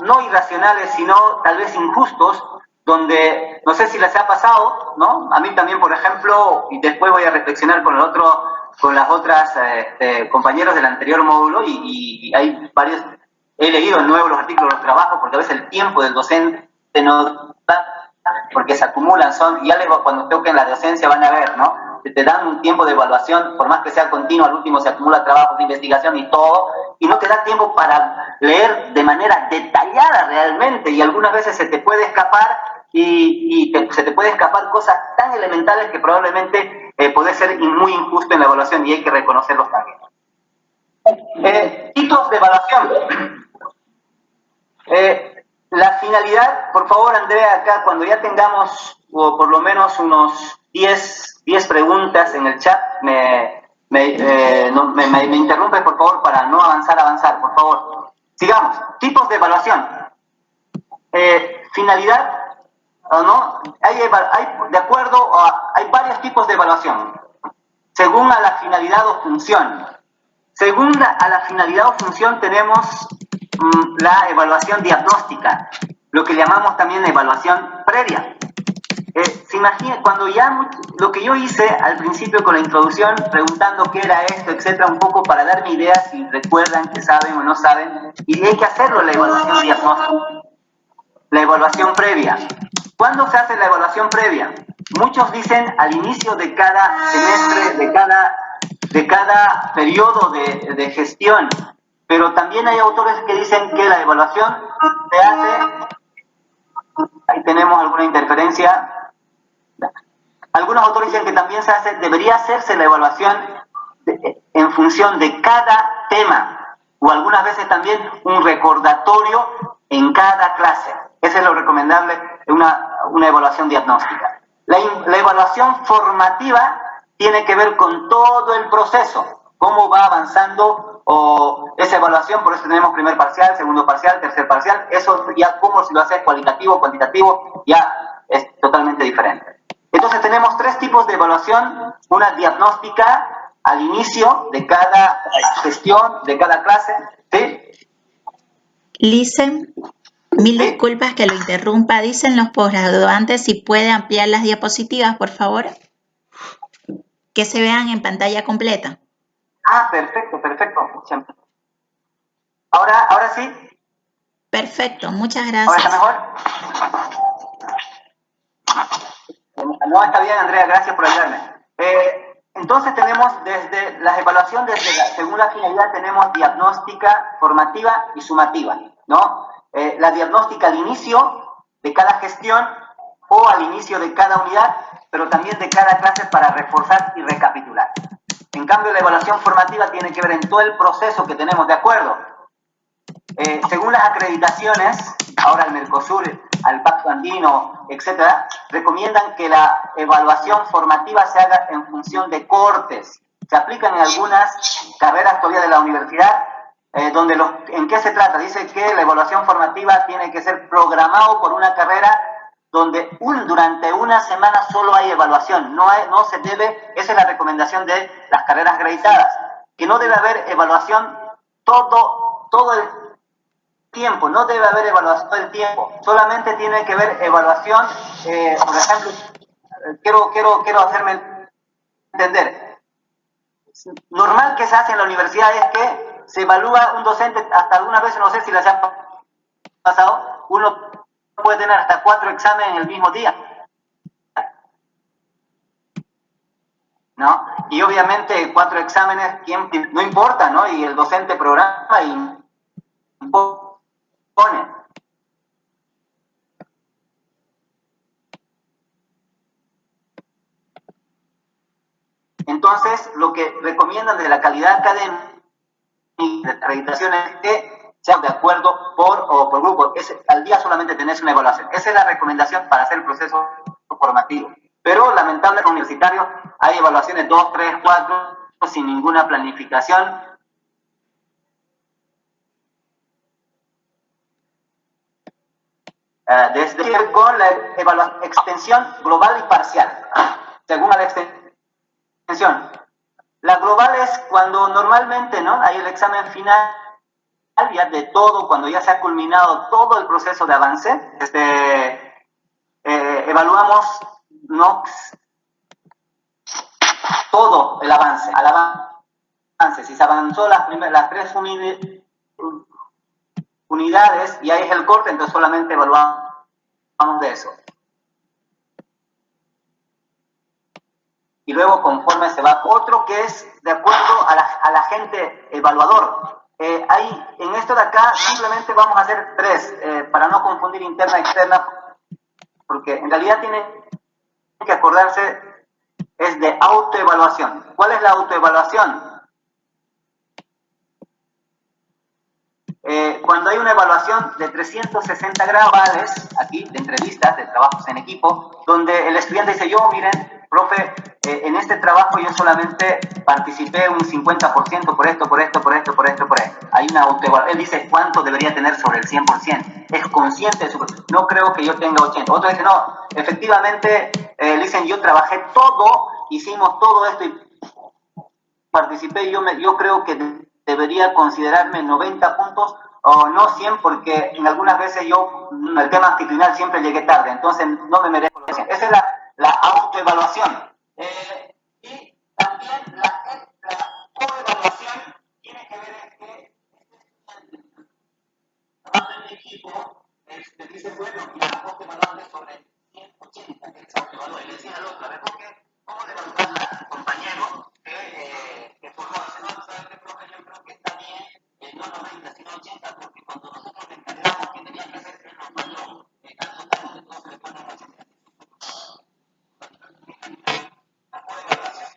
no irracionales, sino tal vez injustos, donde, no sé si les ha pasado, ¿no? A mí también, por ejemplo, y después voy a reflexionar con las otras compañeros del anterior módulo, y hay varios, he leído de nuevo los artículos, los trabajos, porque a veces el tiempo del docente no da, porque se acumulan, y cuando toquen la docencia van a ver, ¿no? Te dan un tiempo de evaluación, por más que sea continuo, al último se acumula trabajo de investigación y todo, y no te da tiempo para leer de manera detallada realmente, y algunas veces se te puede escapar, se te puede escapar cosas tan elementales que probablemente puede ser muy injusto en la evaluación, y hay que reconocerlos también. Tipos de evaluación. La finalidad, por favor, Andrea, acá cuando ya tengamos o por lo menos unos 10 preguntas en el chat, me interrumpe, por favor, para no avanzar, por favor. Sigamos. Tipos de evaluación. Finalidad, ¿no? Hay varios tipos de evaluación, según a la finalidad o función. Según a la finalidad o función tenemos la evaluación diagnóstica, lo que llamamos también evaluación previa. Se imagina, cuando lo que yo hice al principio con la introducción, preguntando qué era esto, etcétera, un poco para darme ideas si recuerdan, que saben o no saben, y hay que hacerlo, la evaluación diagnóstica, la evaluación previa. ¿Cuándo se hace la evaluación previa? Muchos dicen al inicio de cada semestre, de cada periodo de gestión, pero también hay autores que dicen que la evaluación se hace, ahí tenemos alguna interferencia, algunos autores dicen que también debería hacerse la evaluación en función de cada tema, o algunas veces también un recordatorio en cada clase. Eso es lo recomendable de una evaluación diagnóstica. La evaluación formativa tiene que ver con todo el proceso, cómo va avanzando esa evaluación. Por eso tenemos primer parcial, segundo parcial, tercer parcial. Eso ya, cómo si lo haces cualitativo, cuantitativo, ya es totalmente diferente. Entonces tenemos 3 tipos de evaluación: una diagnóstica al inicio de cada gestión, de cada clase, ¿sí? Listen, mil disculpas que lo interrumpa. Dicen los posgraduantes si puede ampliar las diapositivas, por favor, que se vean en pantalla completa. Perfecto. Ahora sí, Perfecto, muchas ahora está gracias. mejor. No, está bien, Andrea, gracias por ayudarme. Entonces tenemos desde las evaluaciones, según la finalidad, tenemos diagnóstica, formativa y sumativa, ¿no? La diagnóstica al inicio de cada gestión o al inicio de cada unidad, pero también de cada clase para reforzar y recapitular. En cambio, la evaluación formativa tiene que ver en todo el proceso que tenemos, ¿de acuerdo? Según las acreditaciones, ahora el Mercosur, al Pacto Andino, etcétera, recomiendan que la evaluación formativa se haga en función de cohortes. Se aplican en algunas carreras todavía de la universidad, ¿en qué se trata? Dice que la evaluación formativa tiene que ser programado por una carrera donde durante una semana solo hay evaluación, no se debe, esa es la recomendación de las carreras acreditadas, que no debe haber evaluación todo el tiempo, no debe haber evaluación todo el tiempo, solamente tiene que haber evaluación, por ejemplo, quiero hacerme entender. Normal que se hace en la universidad es que se evalúa un docente, hasta algunas veces, no sé si les ha pasado, uno puede tener hasta 4 exámenes en el mismo día, ¿no? Y obviamente 4 exámenes, no importa, ¿no? Y el docente programa y pone. Entonces, lo que recomiendan de la calidad académica y de acreditación es que sean de acuerdo por grupo. Al día solamente tenés una evaluación. Esa es la recomendación para hacer el proceso formativo. Pero lamentablemente en universitarios hay evaluaciones 2, 3, 4 sin ninguna planificación. Desde con la extensión global y parcial, según la extensión. La global es cuando normalmente, ¿no? Hay el examen final ya de todo, cuando ya se ha culminado todo el proceso de avance, evaluamos, ¿no? Todo el avance, al avance. Si se avanzó las 3 unidades y ahí es el corte, entonces solamente evaluamos de eso. Y luego conforme se va otro que es de acuerdo al agente evaluador. En esto de acá simplemente vamos a hacer 3 para no confundir interna y externa, porque en realidad tienen que acordarse es de autoevaluación. ¿Cuál es la autoevaluación? Cuando hay una evaluación de 360 grados, aquí, de entrevistas, de trabajos en equipo, donde el estudiante dice, yo, miren, profe, en este trabajo yo solamente participé un 50% por esto. Hay una autoevaluación. Él dice cuánto debería tener sobre el 100%. Es consciente de su... No creo que yo tenga 80. Otro dice, no, efectivamente, dicen, yo trabajé todo, hicimos todo esto y participé, yo creo que debería considerarme 90 puntos o no 100 porque en algunas veces yo, el tema actitudinal siempre llegué tarde, entonces no me merezco los 100. Esa es la autoevaluación. Y también la coevaluación tiene que ver que el equipo dice, bueno, ya vos te evaluaste sobre 180, que es autoevaluar. Y le decía al otro, a ver, ¿por qué? ¿Cómo le evaluás al compañero que formó? Dice, no, ¿sabes qué, profe? Yo creo que está bien, no 90, sino 80, porque cuando nosotros le encargamos que tenía que hacer, él nos falló, tanto, entonces le ponen 80. La coevaluación.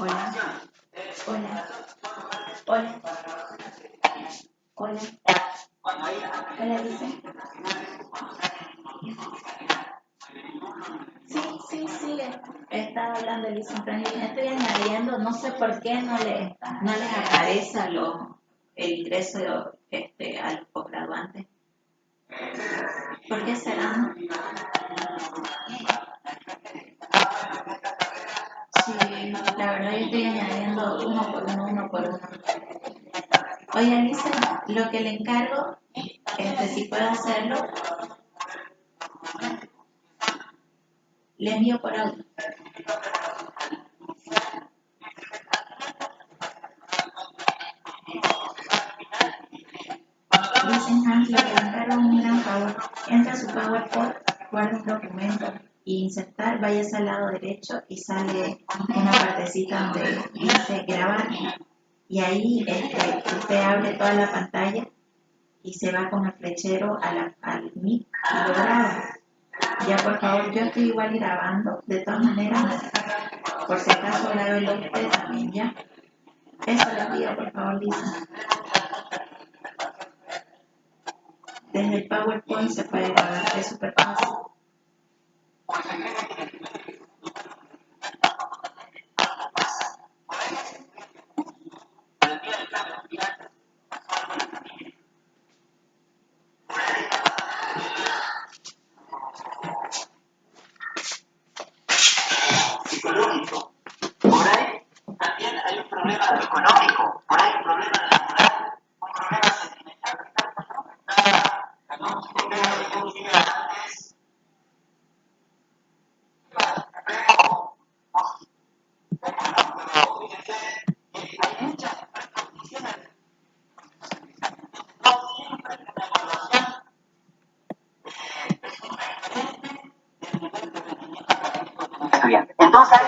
Hola. Hola. Hola. Hola. Hola, dice. Sí. Estaba hablando Lisa Franklin. Estoy añadiendo, no sé por qué no les aparece el ingreso a los posgraduantes. ¿Por qué será? Sí, la verdad yo estoy añadiendo uno por uno. Oye, Lisa, lo que le encargo, si puedo hacerlo, le envío por audio. Dicen Hans, lo que le encargo es un gran favor. Entra a su PowerPoint, guarda un documento y insertar, vayas al lado derecho y sale una partecita donde dice grabar. Y ahí usted abre toda la pantalla y se va con el flechero al mic y lo graba. Ya, por favor, yo estoy igual grabando. De todas maneras, por si acaso grábelo usted también, ¿ya? Eso le pido, por favor, Lisa. Desde el PowerPoint se puede grabar, es súper fácil. Psicológico. Por ahí también hay un problema económico, por ahí un problema laboral, un problema sentimental. Entonces,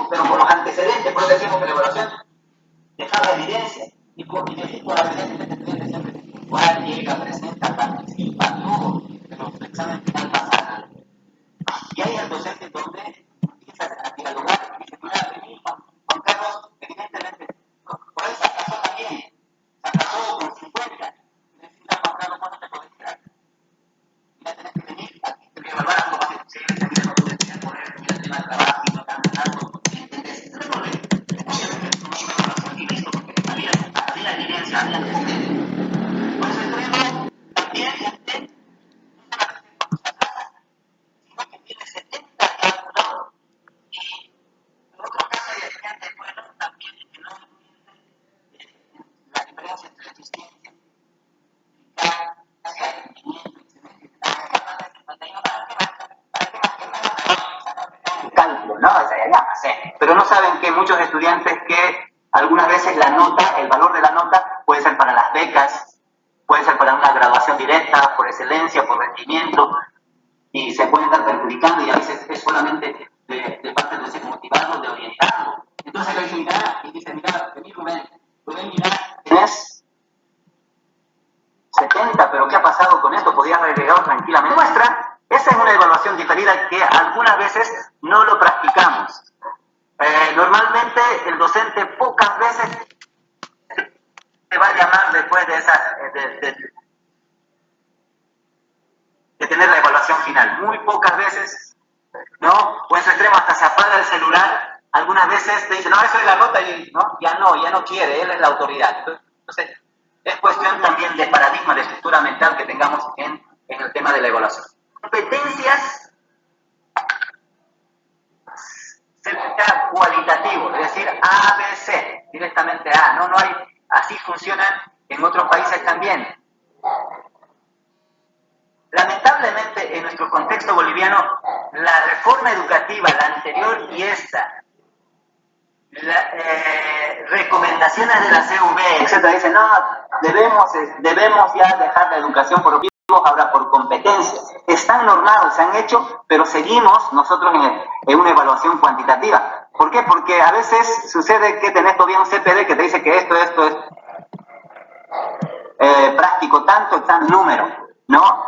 pero por los antecedentes, por eso decimos que la evaluación deja la evidencia. Y por la evidencia que tiene siempre, llega, presenta, participa, todo, pero los exámenes final pasan. Y hay el docente donde empieza a dialogar y dice, mira, Juan Carlos, evidentemente, por esa razón también, se atrasó con 50. Necesita Juan Carlos, ¿cuánto te puedes tirar? Mira, tenés que venir, aquí te voy a evaluar algo más posible, te mira, no puedes tirar por el tema del trabajo y no tan alto. ¿Entendés? Ese es el problema. Obviamente, es una evaluación y listo, porque había evidencia, había antecedentes. Por eso extremo, también gente que tiene 70 calculados. Y en otro caso hay gente, bueno, también que no entiende la diferencia entre eficiencia cálculo, ¿no? O sea, ya, sí. Pero no saben que muchos estudiantes que algunas veces la nota, el valor de la nota puede ser para las becas, puede ser para una graduación directa, por excelencia, por rendimiento, y se pueden estar perjudicando y a veces es solamente de parte de ser motivado, de orientarlo. Entonces le dice, mira, y dice, mira, vení Rubén, mira, tienes 70, pero ¿qué ha pasado con esto? Podías haber llegado tranquilamente. Muestra, esa es una evaluación diferida que algunas veces no lo practicamos. Normalmente el docente pocas veces te va a llamar después de esas, de tener la evaluación final. Muy pocas veces, ¿no? O en su extremo hasta se apaga el celular. Algunas veces te dice, no, eso es la nota y no, ya no quiere, él es la autoridad. Entonces, es cuestión también de paradigma, de estructura mental que tengamos en el tema de la evaluación. Competencias, certificado cualitativo, es decir, A, B, C, directamente A. No hay, así funcionan en otros países también. Lamentablemente, en nuestro contexto boliviano, la reforma educativa, la anterior y esta, recomendaciones de la CV, etcétera, dicen, no, debemos ya dejar la educación por objetivos, ahora por competencias. Están normados, se han hecho, pero seguimos nosotros en una evaluación cuantitativa. ¿Por qué? Porque a veces sucede que tenés todavía un CPD que te dice que esto es práctico, tanto número, ¿no?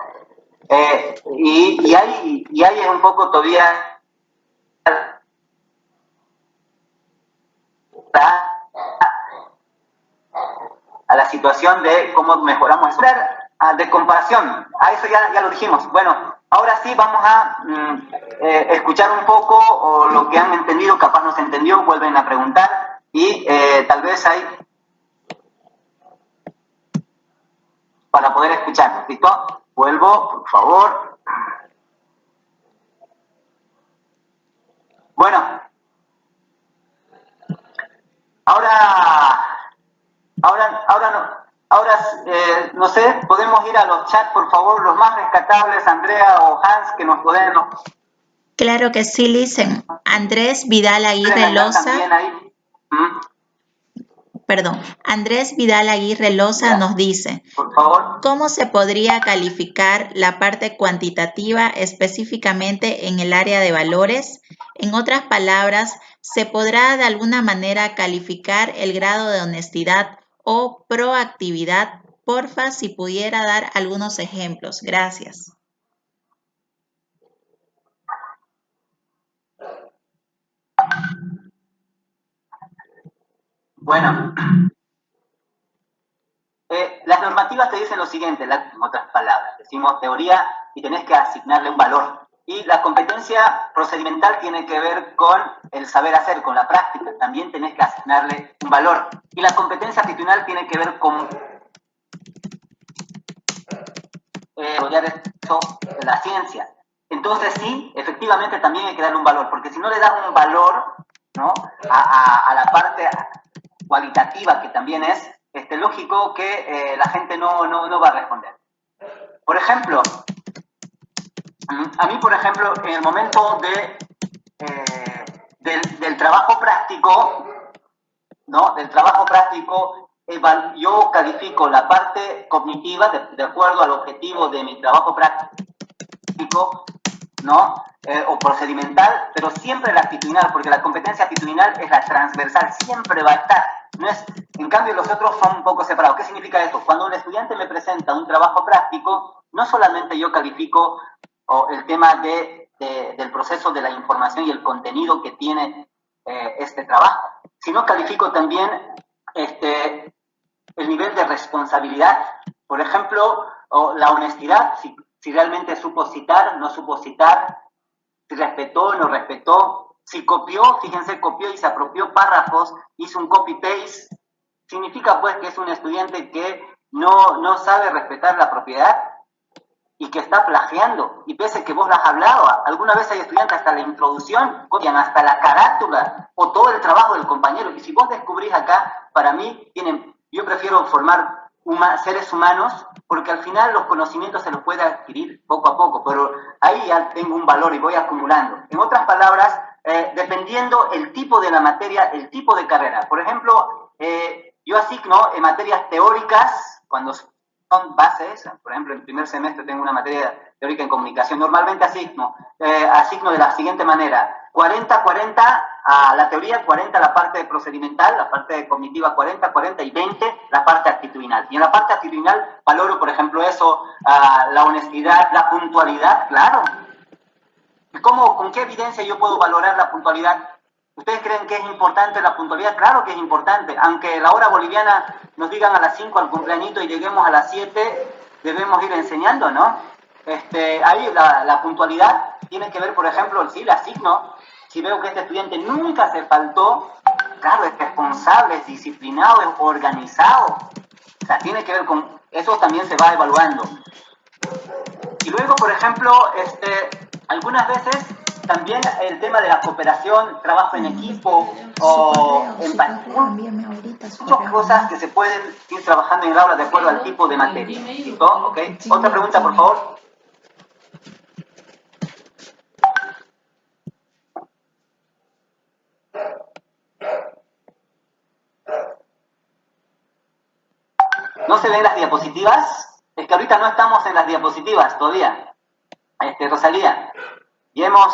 Y ahí es un poco todavía a la situación de cómo mejoramos de comparación. A eso ya lo dijimos. Bueno, ahora sí vamos a escuchar un poco o lo que han entendido, capaz no se entendió, vuelven a preguntar y tal vez hay para poder escuchar. ¿Listo? Vuelvo, por favor. Bueno, no sé, podemos ir a los chats, por favor, los más rescatables, Andrea o Hans, que nos pueden... Claro que sí, Licen. Andrés Vidal Aguirre Loza. Perdón, Andrés Vidal Aguirre Loza nos dice, por favor. ¿Cómo se podría calificar la parte cuantitativa específicamente en el área de valores? En otras palabras, ¿se podrá de alguna manera calificar el grado de honestidad o proactividad? Porfa, si pudiera dar algunos ejemplos. Gracias. Bueno, las normativas te dicen lo siguiente, en otras palabras, decimos teoría y tenés que asignarle un valor. Y la competencia procedimental tiene que ver con el saber hacer, con la práctica, también tenés que asignarle un valor. Y la competencia actitudinal tiene que ver con desarrollar eso de la ciencia. Entonces sí, efectivamente también hay que darle un valor, porque si no le das un valor, ¿no?, a la parte cualitativa que también es lógico que la gente no va a responder. Por ejemplo, a mí, por ejemplo, en el momento del trabajo práctico, ¿no?, del trabajo práctico, yo califico la parte cognitiva de acuerdo al objetivo de mi trabajo práctico, ¿no?, o procedimental, pero siempre la actitudinal, porque la competencia actitudinal es la transversal, siempre va a estar. No es, en cambio, los otros son un poco separados. ¿Qué significa esto? Cuando un estudiante me presenta un trabajo práctico, no solamente yo califico el tema del proceso de la información y el contenido que tiene este trabajo, sino califico también el nivel de responsabilidad. Por ejemplo, la honestidad, si realmente supo citar, no supo citar, si respetó, no respetó, si copió, fíjense, copió y se apropió párrafos, hizo un copy-paste, significa pues que es un estudiante que no sabe respetar la propiedad y que está plagiando, y pese que vos las has hablado, alguna vez hay estudiantes hasta la introducción, copian hasta la carátula o todo el trabajo del compañero, y si vos descubrís acá, para mí, yo prefiero formar seres humanos, porque al final los conocimientos se los puede adquirir poco a poco, pero ahí ya tengo un valor y voy acumulando. En otras palabras, dependiendo el tipo de la materia, el tipo de carrera. Por ejemplo, yo asigno en materias teóricas, cuando son bases, por ejemplo, en primer semestre tengo una materia teórica en comunicación, normalmente asigno de la siguiente manera, 40-40 a la teoría, 40 a la parte procedimental, la parte cognitiva 40 y 20 la parte actitudinal. Y en la parte actitudinal valoro, por ejemplo, eso, la honestidad, la puntualidad, claro. ¿Con qué evidencia yo puedo valorar la puntualidad? ¿Ustedes creen que es importante la puntualidad? Claro que es importante. Aunque la hora boliviana nos digan a las 5 al cumpleañito y lleguemos a las 7, debemos ir enseñando, ¿no? Ahí la puntualidad tiene que ver, por ejemplo, si la asigno, si veo que este estudiante nunca se faltó, claro, es responsable, es disciplinado, es organizado. O sea, tiene que ver con... Eso también se va evaluando. Y luego, por ejemplo, algunas veces también el tema de la cooperación, trabajo en equipo o muchas cosas que se pueden ir trabajando en el aula de acuerdo al tipo de materia. ¿Listo? ¿Ok? Otra pregunta, por favor. ¿No se ven las diapositivas? Es que ahorita no estamos en las diapositivas todavía. Rosalía. Ya hemos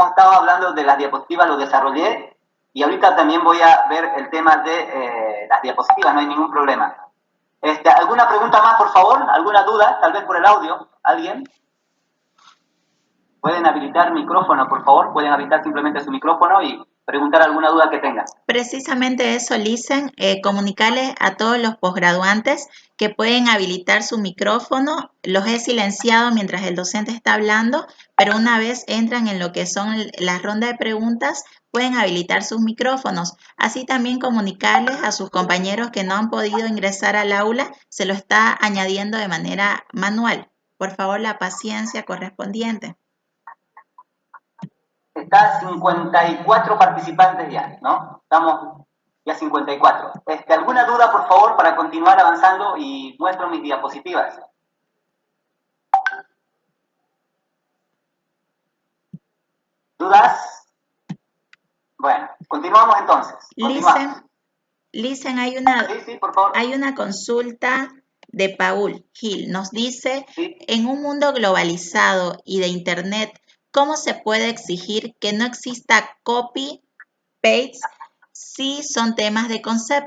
estado hablando de las diapositivas, lo desarrollé, y ahorita también voy a ver el tema de las diapositivas, no hay ningún problema. ¿Alguna pregunta más, por favor? ¿Alguna duda? Tal vez por el audio. ¿Alguien? ¿Pueden habilitar micrófono, por favor? Pueden habilitar simplemente su micrófono y preguntar alguna duda que tengan. Precisamente eso, Licen, comunicarles a todos los posgraduantes que pueden habilitar su micrófono. Los he silenciado mientras el docente está hablando, pero una vez entran en lo que son las rondas de preguntas, pueden habilitar sus micrófonos. Así también comunicarles a sus compañeros que no han podido ingresar al aula, se lo está añadiendo de manera manual. Por favor, la paciencia correspondiente. Está 54 participantes ya, ¿no? Estamos ya 54. ¿Alguna duda, por favor, para continuar avanzando y muestro mis diapositivas? ¿Dudas? Bueno, continuamos entonces. Licen, Sí, por favor. hay una consulta de Paul Gil. Nos dice, Sí. en un mundo globalizado y de Internet, ¿cómo se puede exigir que no exista copy-paste si son temas de concepto?